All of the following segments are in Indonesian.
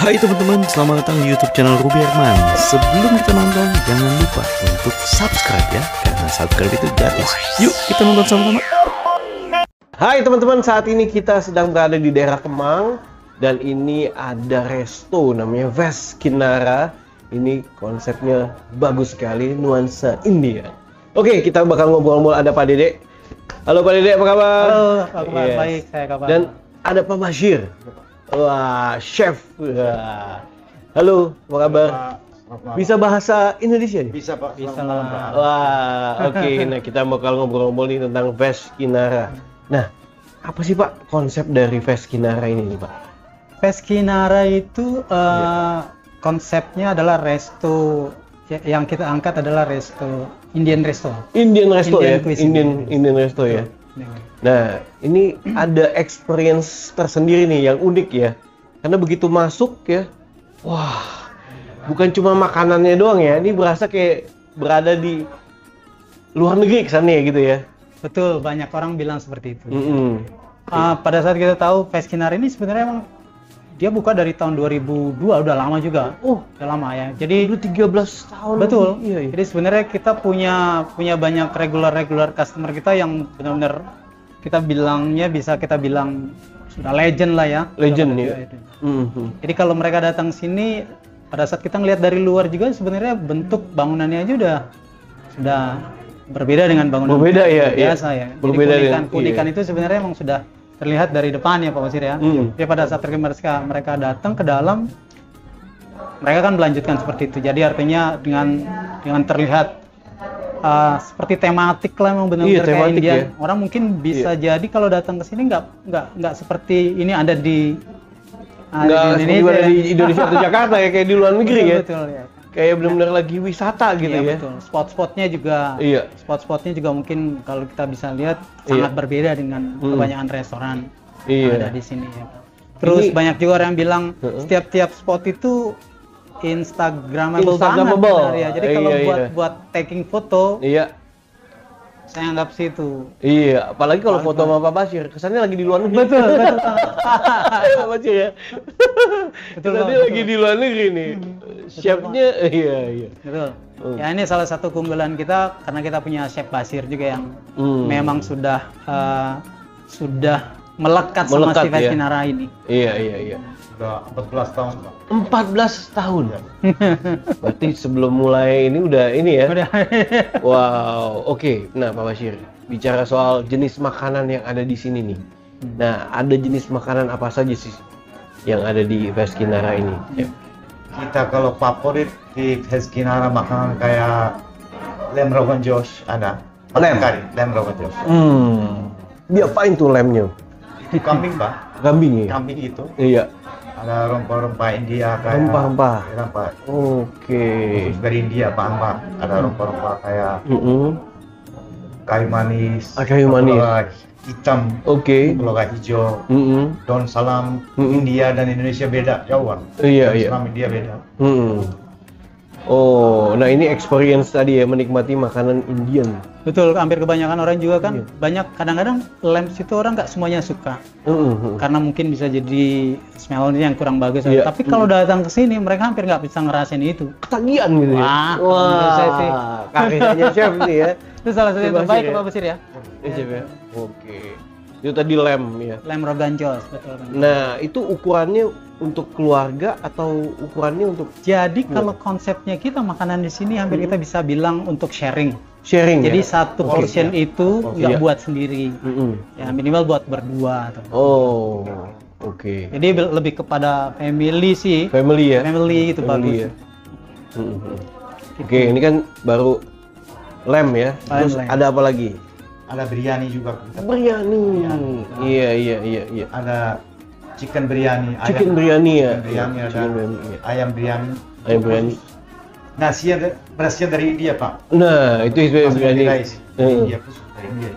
Hai teman-teman, selamat datang di YouTube channel Ruby Herman. Sebelum kita nonton, jangan lupa untuk subscribe ya, karena subscribe itu gratis. Yuk kita nonton sama-sama. Hai teman-teman, saat ini kita sedang berada di daerah Kemang dan ini ada resto namanya Ves Kinara. Ini konsepnya bagus sekali, nuansa India. Oke, kita bakal ngobrol-ngobrol. Ada Pak Dede. Halo Pak Dede, apa kabar? Halo, apa kabar? Yes. Baik, saya kabar. Dan ada Pak Bashir. Wah, chef. Wah. Halo, apa kabar? Bisa bahasa Indonesia nih? Bisa Pak. Bisa lah. Wah, oke. Nah, kita bakal ngobrol-ngobrol nih tentang Ves Kinara. Nah, apa sih Pak konsep dari Ves Kinara ini nih Pak? Ves Kinara itu konsepnya adalah resto. Yang kita angkat adalah resto Indian resto. Indian resto ya? Cuisine. Indian resto ya? Nah, ini ada experience tersendiri nih yang unik ya. Karena begitu masuk ya, wah, bukan cuma makanannya doang ya. Ini berasa kayak berada di luar negeri kesannya gitu ya. Betul, banyak orang bilang seperti itu. Pada saat kita tahu Ves Kinara ini sebenarnya emang dia buka dari tahun 2002, udah lama juga. Udah lama ya. Jadi udah 13 tahun. Betul. Iya. Jadi sebenarnya kita punya banyak regular customer kita yang benar-benar kita bilangnya bisa kita bilang sudah legend lah ya. Legend ya. Jadi kalau mereka datang sini pada saat kita ngelihat dari luar juga sebenarnya bentuk bangunannya aja sudah berbeda dengan bangunan biasa ya. Berbeda. Jadi keunikan itu sebenarnya emang sudah terlihat dari depan ya Pak Basir ya. Jadi pada saat mereka datang ke dalam, mereka kan melanjutkan seperti itu. Jadi artinya dengan terlihat seperti tematik lah, memang benar-benar kayak India. Ya. Orang mungkin bisa jadi kalau datang ke sini nggak seperti ini ada di Indonesia, di Indonesia atau Jakarta ya, kayak di luar negeri ya. Betul ya. Kayak benar-benar lagi wisata gitu ya. Betul. Spot-spotnya juga mungkin kalau kita bisa lihat sangat berbeda dengan kebanyakan restoran yang ada di sini ya. Terus banyak juga orang yang bilang setiap spot itu Instagramable banget ya. Jadi kalau buat taking foto, saya anggap situ. Iya, apalagi kalau foto sama Pak Bashir, kesannya lagi di luar negeri. Betul. Pak Bashir ya. Kesannya lagi di luar negeri nih. Chefnya, iya. Betul. Ya ini salah satu keunggulan kita karena kita punya Chef Bashir juga yang memang sudah melekat sama si Ves Kinara ini. Iya. Udah 14 tahun Pak. 14 tahun. Berarti sebelum mulai ini udah ini ya. Wow, oke. Nah, Pak Bashir, bicara soal jenis makanan yang ada di sini nih. Nah, ada jenis makanan apa saja sih yang ada di Ves Kinara ini? Kita kalau favorit di Ves Kinara makanan kayak lem Rogan Josh ada. Lem Rogan Josh. Diapain tuh lemnya? Itu kambing Pak. Kambing ya? Kambing itu. Iya. Ada rempah-rempah India kayak rempah. Oke. Khusus dari India Pak. Ada rempah-rempah kayak kayu manis. Kayu manis. Hitam. Loga hijau. Daun salam. India dan Indonesia beda jauh. Iya. Salam India beda. Oh, nah ini experience tadi ya, menikmati makanan Indian. Betul, hampir kebanyakan orang juga kan banyak kadang-kadang lem itu orang nggak semuanya suka. Karena mungkin bisa jadi smellnya yang kurang bagus. Tapi kalau datang ke sini mereka hampir nggak bisa ngerasain itu. Ketagihan gitu ya. Wah, saya sih. Karyanya chef nih ya. Itu salah satu yang terbaik Pak Basir ya. Oke. Itu tadi lem ya. Lem Rogan Josh, betul. Nah, itu ukurannya untuk keluarga atau ukurannya untuk? Jadi kalau konsepnya kita makanan di sini hampir kita bisa bilang untuk sharing. Ya? Jadi satu portion itu nggak buat sendiri. Ya minimal buat berdua. Jadi lebih kepada family sih. Family ya. Family itu bagus. Ya. Oke, ini kan baru lem ya. Terus ada apa lagi? Ada biryani juga. Biryani. Iya. Ada chicken biryani. Chicken biryani ya. Ayam biryani. Nasinya berasnya dari India Pak. Nah itu biryani. India khusus dari India.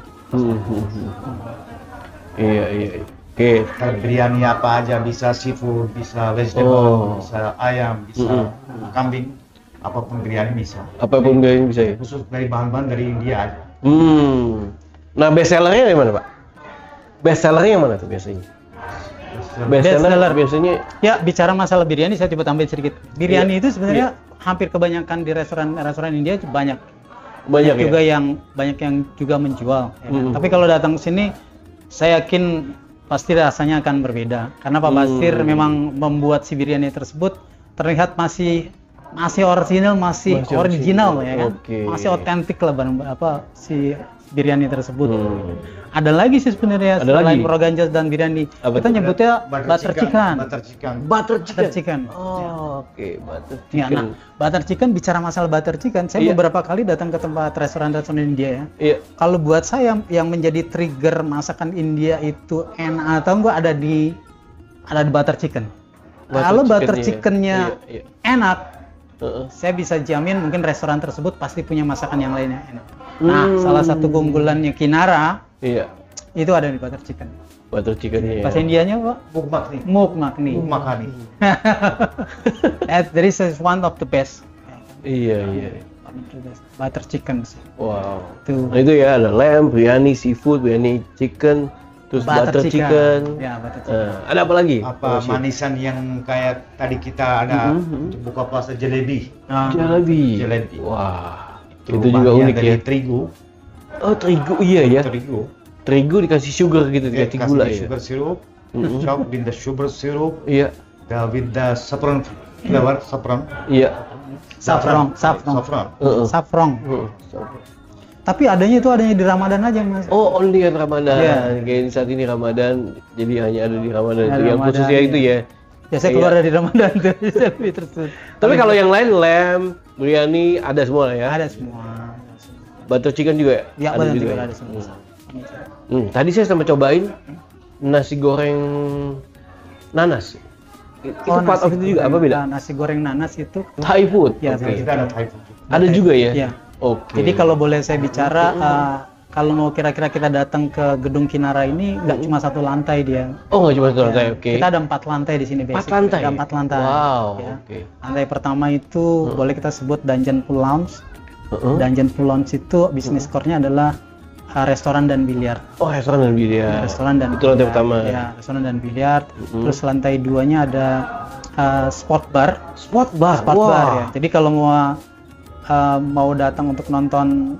Iya. Oke. Biryani apa aja, bisa seafood, bisa vegetable, bisa ayam, bisa kambing, apapun biryani bisa. Apapun biryani bisa ya. Khusus dari bahan-bahan dari India aja. Nah, best sellernya dari mana, Pak? Best sellernya yang mana tuh biasanya? Best Best Best seller seller. biasanya Ya, bicara masalah biryani saya coba tambahin sedikit. Biryani itu sebenarnya hampir kebanyakan di restoran India banyak banyak ya. juga yang juga menjual. Ya kan? Tapi kalau datang ke sini, saya yakin pasti rasanya akan berbeda. Karena Pak Basir memang membuat si biryani tersebut terlihat masih original, masih original ya kan, Oke. masih otentik lah si biryani tersebut. Ada lagi sih sebenarnya Ada selain lagi? Rogan Josh dan biryani. Apa Kita tuh? nyebutnya butter chicken. Butter Butter chicken. Oh, oke, butter Ya, chicken. nah, butter chicken, bicara masalah butter chicken, saya Iya. beberapa kali datang ke tempat restoran-restoran India ya. Iya. Kalau buat saya yang menjadi trigger masakan India itu enak atau enggak ada di butter chicken. Kalau butter chickennya Iya, iya. enak, Heeh. saya bisa jamin mungkin restoran tersebut pasti punya masakan yang lainnya enak. Nah, salah satu keunggulannya Kinara Iya. itu ada di butter chicken. Butter chickennya ya. Bahasa Indianya apa? Muk makni. That is one of the best. Iya, iya. Butter chicken sih. Wow. Tuh. Nah, itu ya ada lamb, biryani seafood, biryani chicken, terus butter chicken. Ya, butter chicken. Ada apa lagi? Apa manisan yang kayak tadi kita ada untuk buka puasa jalebi. Jalebi. Jalebi. Wah. Itu juga Bahannya unik dari ya. terigu. Oh, terigu. Iya ya. Terigu. Terigu dikasih sugar gitu, dikasih gula ya. Sugar syrup. Chopped in the sugar syrup. Iya. With the saffron flavor, saffron. Iya. Saffron. Heeh. Saffron. Heeh. Tapi adanya di Ramadan aja, Mas. Oh, only kan Ramadan. Iya. Kayak saat ini Ramadan, jadi hanya ada di Ramadan. Ada Itu yang Ramadan, khususnya itu ya. Biasanya keluar dari Ramadan tuh lebih tersebut. Tapi kalau yang lain lamb, biryani ada semua lah ya. Ada semua. Butter chicken juga Ya, ada benar juga. juga Ya? ada semua. Tadi saya sama cobain nasi goreng nanas. Itu part of itu juga apa beda? Nasi goreng nanas itu Thai food. Ya, Oke. Kita ada Thai food. Ada juga ya? Ya. Oke. Jadi kalau boleh saya bicara, kalau mau kira-kira kita datang ke gedung Kinara ini nggak cuma satu lantai dia. Oh, nggak cuma satu lantai, oke. Kita ada 4 lantai di sini. 4 lantai? Ada 4 lantai. Wow, Ya. oke. Lantai pertama itu boleh kita sebut Dungeon Pool Lounge. Dungeon Pool Lounge itu bisnis core-nya adalah restoran dan biliar. Oh, restoran dan biliar. Restoran dan itu lantai biliar. pertama. Ya, restoran dan biliar. Terus lantai 2-nya ada sport bar. Sport bar. Sport Wah. bar ya. Jadi kalau mau datang untuk nonton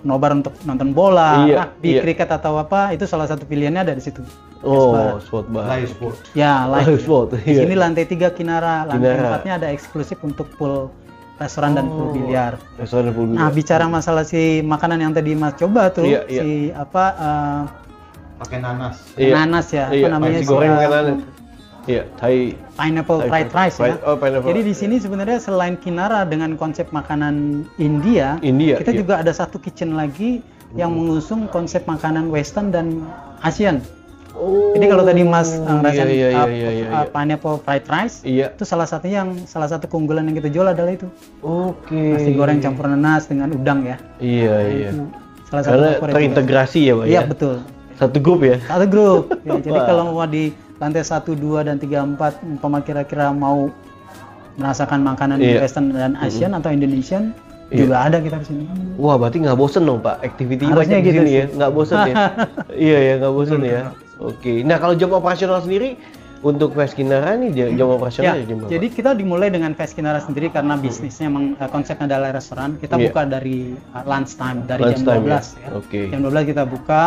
nobar untuk nonton bola, Iya, rugby, iya. kriket atau apa, itu salah satu pilihannya ada di situ. Oh, sport bar. Live sport. Ya, live. Sport. Di sini lantai 3 Kinara, lantai Kinara. 4-nya ada eksklusif untuk pool restoran dan pool biliar. Restoran dan biliar. Nah, bicara masalah si makanan yang tadi Mas coba tuh, Iya, iya. si apa Pakai nanas. Iya. nanas ya, Iya, apa namanya? nasi goreng pakai nanas. Iya, Thai. Pineapple fried rice ya. Oh, pineapple. Jadi di sini sebenarnya selain Kinara dengan konsep makanan India, kita iya. juga ada satu kitchen lagi yang mengusung konsep makanan Western dan Asian. Oh. Jadi kalau tadi Mas ngerasain iya. pineapple fried rice, Iya. itu salah satu keunggulan yang kita jual adalah itu. Oke. Nasi goreng campur nanas dengan udang ya. Iya, iya. Itu salah satu Karena favorit terintegrasi ya, Pak kita. Iya, ya. betul. Satu grup ya. Satu grup. Ya, jadi Wah. kalau mau di lantai 1, 2 dan 3, 4 umpama kira-kira mau merasakan makanan Iya. Western dan Asian atau Indonesian juga ada kita di sini. Wah, berarti nggak bosen dong, Pak. Activity Harusnya banyak di gitu sini sih. ya. Nggak bosen ya. Iya ya, nggak bosen ya. Oke. Nah, kalau jam operasional sendiri untuk Fest Kinara nih jam operasional Ya, jam berapa? jadi kita dimulai dengan Fest Kinara sendiri karena bisnisnya memang konsepnya adalah restoran. Kita Iya. buka dari lunch time, dari Lunch jam time 12 ya. ya. Oke. Jam 12 kita buka.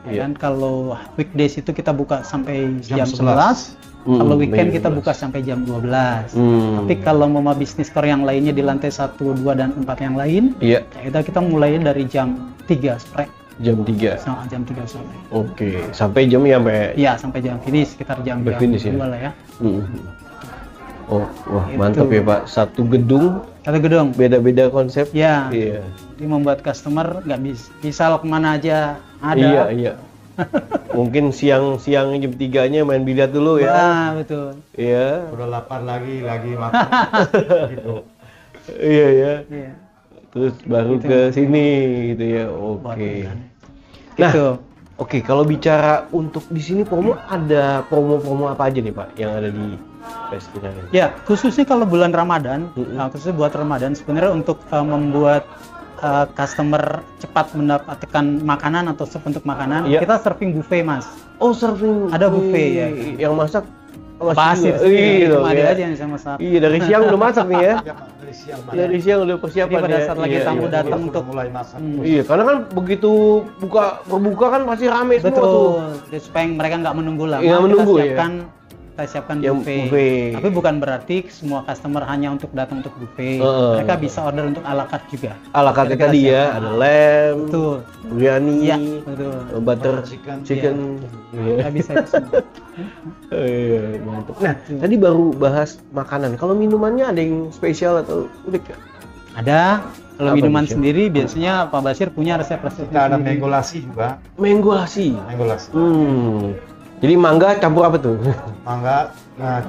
Iya. Dan kalau weekdays itu kita buka sampai jam Jam 11. Kalau weekend jam kita 11. buka sampai jam 12. Hmm. Tapi kalau mau bisnis core yang lainnya di lantai 1, 2 dan 4 yang lain, Iya, kita mulai dari jam 3 sore. jam 3. Jam 3 sore. Oke, sampai jam ya sampai. Iya, sampai jam finish sekitar jam Sampai finish ya? 2 lah ya. Hmm. Oh, wah Gitu. mantap ya, Pak. Satu gedung, Satu gedung. beda-beda konsep. Ya. Iya. Jadi membuat customer nggak bisa lo kemana aja ada. Iya, iya. Mungkin siang-siang jam 3-nya main biliar dulu ya. Ah, betul. Iya. Udah lapar lagi makan. Gitu. Iya ya. Iya. Terus baru Gitu. ke sini gitu ya. Buat Oke. makan. Nah, Gitu. oke, kalau bicara untuk di sini promo, ada promo-promo apa aja nih, Pak, yang ada di festival ini? Ya, khususnya kalau bulan Ramadan, Mm-mm. khususnya buat Ramadan sebenarnya untuk membuat customer cepat mendapatkan makanan atau sup untuk makanan, Iya. kita serving buffet, Mas. Oh, serving Ada buffet, ya. Yang masak Pasti juga. Iya, cuma dia ya. aja yang bisa masak. Iya, dari siang udah masak nih ya. Dari siang Dari siang udah persiapan Jadi pada ya. saat lagi Iya, tamu iya. datang Sudah untuk mulai masak. Iya, karena kan begitu berbuka kan pasti rame semua tuh. betul, jadi supaya mereka nggak menunggu lama. Nggak menunggu, ya. Kita siapkan Yang buffet. buffet. Tapi bukan berarti semua customer hanya untuk datang untuk buffet. Mereka bisa order untuk ala carte juga. Ala carte Kita tadi ya, siapkan. ada lamb, Betul. biryani, Iya, betul. butter Chicken. chicken. Iya. Kita bisa itu semua. Iya, mantap. Nah, tadi baru bahas makanan. Kalau minumannya ada yang spesial atau unik ya? Ada. Kalau Apa minuman bisa? sendiri biasanya Pak Basir punya resep-resep. Kita ada mango lassi juga. Mango lassi. Mango lassi. Jadi mangga campur apa tuh? Mangga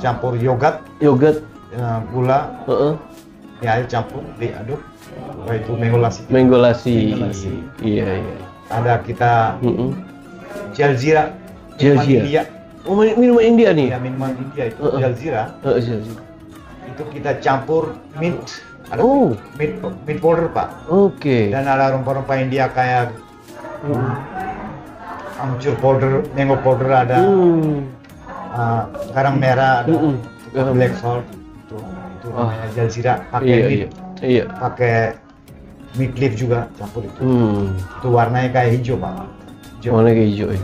campur yogurt, Yogurt. gula, Heeh. ya campur diaduk. Nah, itu mango lassi. Mango lassi. Mango lassi. Iya, iya. Ada kita Heeh. jalzira. Jalzira. Minuman India. Oh, minuman India nih. Ya, minuman India itu Heeh. jalzira. Heeh, iya. Itu kita campur mint. Ada Oh. mint powder, Pak. Oke. Dan ada rempah-rempah India kayak amchur powder, mango powder ada, garam merah ada, Garam. black salt itu namanya jalzira. Pakai Iya, mint, iya. Iya. pakai mint leaf juga campur itu. Itu warnanya kayak hijau, Pak. Hijau. Warna kayak hijau ya.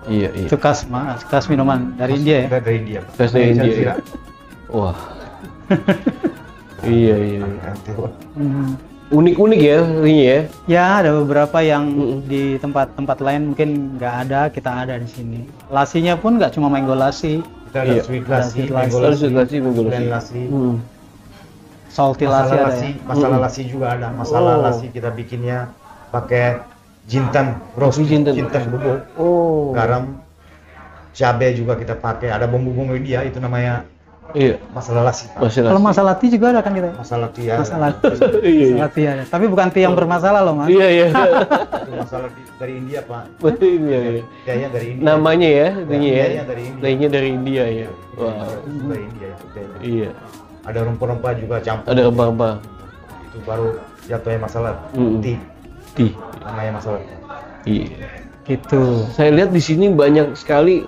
Iya, iya. Itu khas minuman dari India ya. Dari India, Pak. Khas dari India, Jalzira. Wah. Iya, iya. Itu. Unik-unik ya ini ya. Ya, ada beberapa yang di tempat-tempat lain mungkin nggak ada, kita ada di sini. Lasinya pun nggak cuma mango lassi, Kita ada Iya. sweet Ada lassi, sweet mango Ada lassi, sweet lassi, mango lassi. blend lassi, salty lassi ada ya. masalah lassi juga ada. Masalah Oh. lassi kita bikinnya pakai jintan, roast Jintan. bubuk, Oh. garam, cabai juga kita pakai. Ada bumbu-bumbu India itu namanya Iya. masalah lassi, Pak. Masih Kalau lassi. masalah tea juga ada kan kita? Masalah tea, Masalah Iya, iya. masalah tea ada. Tapi bukan tea yang bermasalah loh, Mas. Iya, iya. itu masalah dari India, Pak. Iya, iya. Kayaknya dari India. Namanya ya, ininya ya. Kayaknya dari India. Lainnya dari India ya. Wah. Dari India itu kayaknya. Iya. Ada rempah-rempah juga campur. Ada rempah-rempah. Itu baru jatuhnya masalah tea. Tea. Namanya masalah. Iya. Gitu. Saya lihat di sini banyak sekali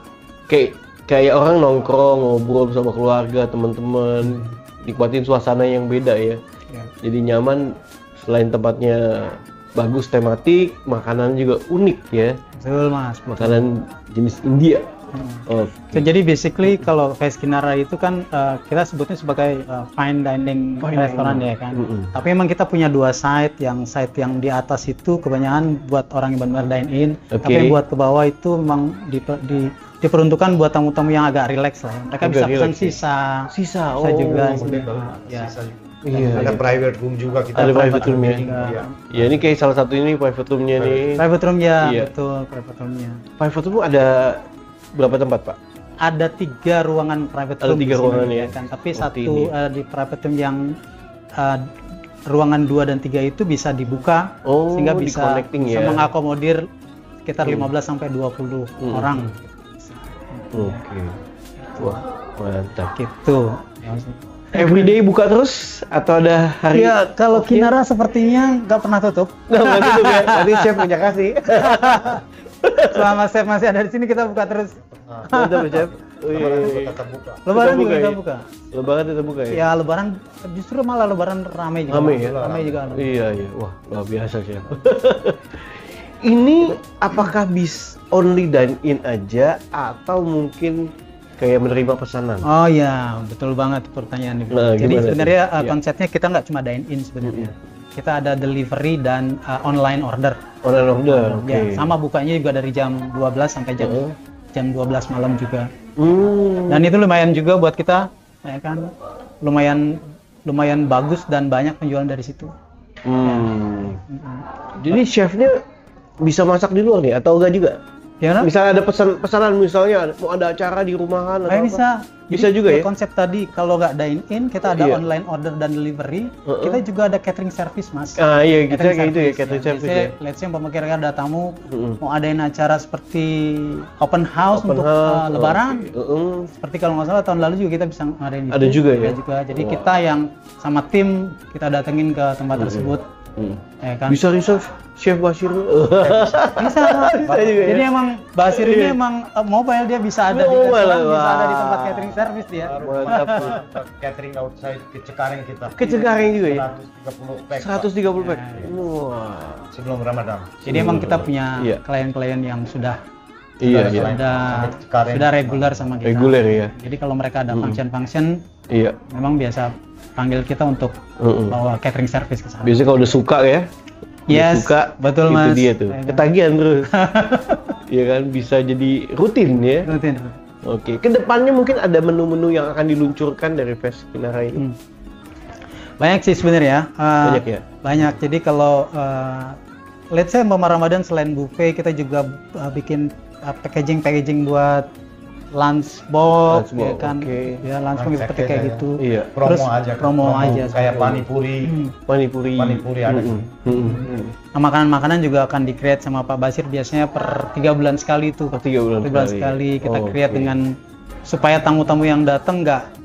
kayak orang nongkrong, ngobrol sama keluarga, teman-teman, nikmatin suasana yang beda ya. Ya. Jadi nyaman, selain tempatnya bagus tematik, makanan juga unik ya. Betul, Mas. Makanan jenis India. Oke. Jadi basically kalau Veskinara itu kan kita sebutnya sebagai fine dining restoran ya kan. Tapi memang kita punya dua site yang di atas itu kebanyakan buat orang yang benar dine in. Oke. Tapi buat ke bawah itu memang diperuntukkan buat tamu-tamu yang agak relax lah. Ya. Mereka Agak bisa pesan relax ya. sisa. Sisa, Bisa juga. Ya. Ya. Iya, Ada iya. private room juga kita. Ada private room ya. Iya. Ya ini kayak salah satu ini private roomnya nih. Private room ya, Iya. betul private roomnya. Private room ada berapa tempat Pak? Ada 3 ruangan private Ada room. 3 di sini, ruangan ya. kan. Tapi Seperti satu ini. di private room yang ruangan 2 dan 3 itu bisa dibuka Oh, sehingga bisa di-connecting ya. mengakomodir sekitar 15 sampai 20 orang Oke. Wah, mantap. gitu. Everyday buka terus atau ada hari? Ya, kalau Kinara sepertinya nggak pernah tutup. Nggak tutup ya. Tadi chef punya kasih. Selama chef masih ada di sini kita buka terus. Mantap chef. Tetap buka. Lebaran juga buka kita ya? buka. Lebaran tetap buka ya? Ya lebaran justru malah lebaran ramai juga. Ramai ya? Ramai juga. Iya iya. Wah, luar biasa chef. Ini apakah only dine in aja atau mungkin kayak menerima pesanan? Oh ya, betul banget pertanyaan itu. Nah, Jadi gimana sebenarnya tuh? Iya. konsepnya kita nggak cuma dine in sebenarnya. Kita ada delivery dan online order. Online order. Oke. Ya, sama bukanya juga dari jam 12 sampai jam 12 malam juga. Dan itu lumayan juga buat kita, ya kan? Lumayan bagus dan banyak penjualan dari situ. Jadi chefnya bisa masak di luar nih atau enggak juga? Ya, Misalnya ada pesanan misalnya mau ada acara di rumahan atau apa? bisa. Bisa Jadi, juga ya? Konsep tadi kalau nggak dine in, kita ada Iya. online order dan delivery. Kita juga ada catering service, Mas. Ah iya, kita Catering kayak gitu ya, service, catering service Biasanya, ya. let's say umpamanya ada tamu mau adain acara seperti open house Open untuk house, lebaran. oke. Seperti kalau nggak salah tahun lalu juga kita bisa ngadain itu. Ada juga ya? Ada juga. Jadi kita yang sama tim kita datengin ke tempat tersebut Ya kan? Bisa reserve Chef Basir. Bisa. juga ya? Jadi emang Basir ini emang mobile, dia bisa ada di Mobile, restoran, bisa ada di wah. tempat catering service dia. Mantap. Catering outside ke Cengkareng kita. Ke Cengkareng juga ya? 130 pack. 130 pack. Ya, ya. Wah. Sebelum Ramadan. Jadi emang kita punya Iya. klien-klien yang sudah Iya, iya. sudah reguler sama kita. Reguler ya. Jadi kalau mereka ada function-function, Iya. memang biasa panggil kita untuk bawa catering service ke sana. Biasanya kalau udah suka ya. Yes, suka, betul itu Mas. dia tuh. Ya kan? Ketagihan terus. Iya kan, bisa jadi rutin ya. Rutin. Oke, kedepannya mungkin ada menu-menu yang akan diluncurkan dari Fest Kinara ini. Banyak sih sebenarnya. Banyak ya? Banyak. Jadi kalau let's say Mama Ramadan selain buffet, kita juga bikin packaging buat lunch box, Lunch ya box, kan? oke. Ya lunch box seperti kayak gitu. Iya. Promo Terus aja. promo aja. Kayak panipuri. Panipuri. Panipuri ada. Nah, makanan-makanan juga akan di-create sama Pak Basir biasanya per 3 bulan sekali tuh. Per 3 bulan 3 bulan sekali kita Oh, create oke. dengan supaya tamu-tamu yang datang nggak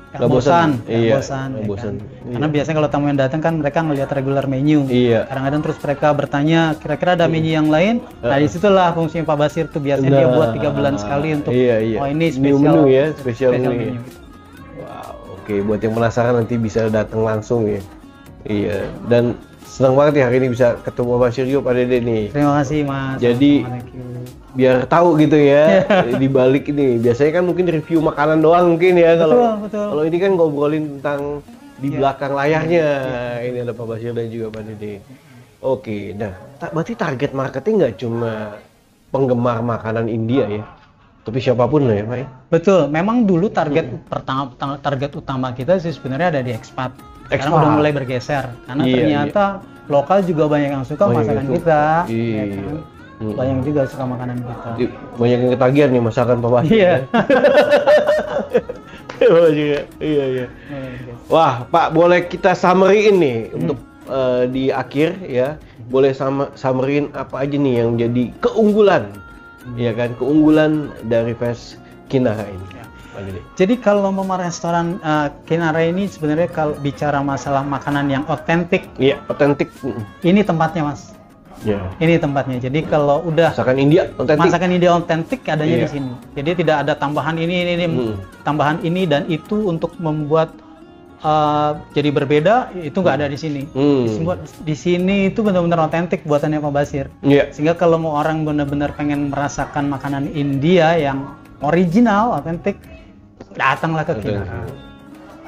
Nggak bosan. nggak Iya, bosan, nggak ya bosan. kan? Iya. Karena biasanya kalau tamu yang datang kan mereka ngelihat regular menu. Iya. Kadang-kadang terus mereka bertanya kira-kira ada menu yang lain. Nah, disitulah fungsinya Pak Basir tuh biasanya dia buat 3 bulan sekali untuk Iya. oh ini New spesial menu ya, spesial menu. menu. Wow, oke. Buat yang penasaran nanti bisa datang langsung ya. Iya. Dan senang banget ya hari ini bisa ketemu Pak Basir, Pak Dede nih. Terima kasih Mas. Jadi, Thank you. Biar tahu gitu ya di balik ini. Biasanya kan mungkin review makanan doang mungkin ya kalau Betul. kalau ini kan ngobrolin tentang di belakang layarnya. Ini ada Pak Basir dan juga Pak Dede. Oke, nah berarti target marketing nggak cuma penggemar makanan India ya, tapi siapapun lah ya Pak ya? Betul, memang dulu target utama kita sih sebenarnya ada di expat. Sekarang Expat. udah mulai bergeser karena Iya, ternyata lokal juga banyak yang suka Banyak masakan yang suka. kita. Iya. ya kan? Banyak juga suka makanan kita. Banyak yang ketagihan nih masakan Pak Basir. Iya. Ya. Iya. Wah, Pak, boleh kita summary ini untuk di akhir ya. Boleh summary apa aja nih yang jadi keunggulan, ya kan? Keunggulan dari Fest Kinara ini. Pak Dede. Jadi kalau Mama Restoran Kinara ini sebenarnya kalau bicara masalah makanan yang otentik, Iya, otentik. ini tempatnya Mas. Ya. Ini tempatnya. Jadi kalau udah Masakan India otentik. masakan India otentik adanya Iya. di sini. Jadi tidak ada tambahan ini tambahan ini dan itu untuk membuat jadi berbeda, itu nggak ada di sini. Di sini itu benar-benar otentik buatannya Pak Basir. Iya. Sehingga kalau mau orang benar-benar pengen merasakan makanan India yang original, otentik, datanglah ke Kinara.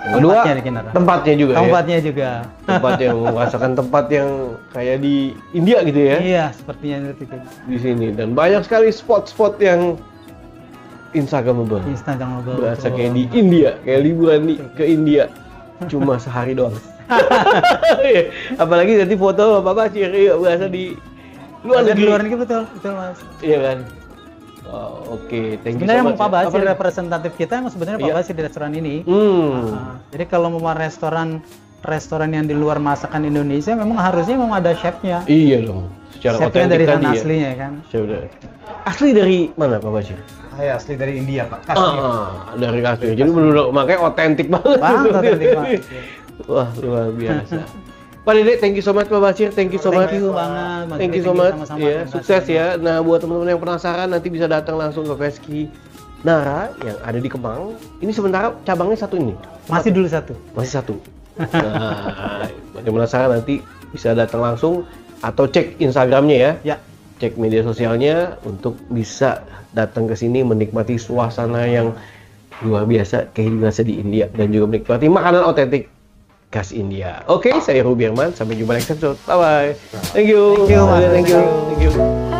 Kedua, Tempatnya di Kinara. tempatnya juga Tempatnya juga. ya. Tempat yang merasakan tempat yang kayak di India gitu ya. Iya, sepertinya itu. Di sini dan banyak sekali spot-spot yang Instagramable. Instagramable. Berasa betul. kayak di India, kayak liburan ke India. Cuma sehari doang. Apalagi nanti foto Bapak Basir, iya berasa di luar Ada di negeri. luar negeri betul Mas. Iya kan? Oh, oke, thank you Sebenarnya so emang much. Pak ya. Basir Apa- representatif kita emang sebenarnya Pak Iya. Basir di restoran ini. Hmm. Jadi kalau mau restoran yang di luar masakan Indonesia memang harusnya memang ada chefnya. Iya dong. Secara Chefnya otentik dari tadi sana ya. aslinya kan. Sudah. Asli dari mana Pak Basir? Saya asli dari India, Pak. Kashmir. Dari Kashmir. Jadi benar-benar makanya otentik banget. Banget otentik banget. Wah, luar biasa. Pak Dede, thank you so much Pak Basir. Thank you so much. Thank you banget. Mas. Thank you so much. Sama-sama. Ya, Terima kasih. sukses ya. Nah, buat teman-teman yang penasaran nanti bisa datang langsung ke Fest Kinara yang ada di Kemang. Ini sementara cabangnya satu ini. Masih dulu satu. Masih satu. Nah, buat yang penasaran nanti bisa datang langsung atau cek Instagramnya ya. Ya. Cek media sosialnya untuk bisa datang ke sini menikmati suasana yang luar biasa kayak biasa di India dan juga menikmati makanan otentik khas India. Oke, saya Ruby Herman. Sampai jumpa next episode. Bye bye. Thank you. Thank you, Mas. Thank you.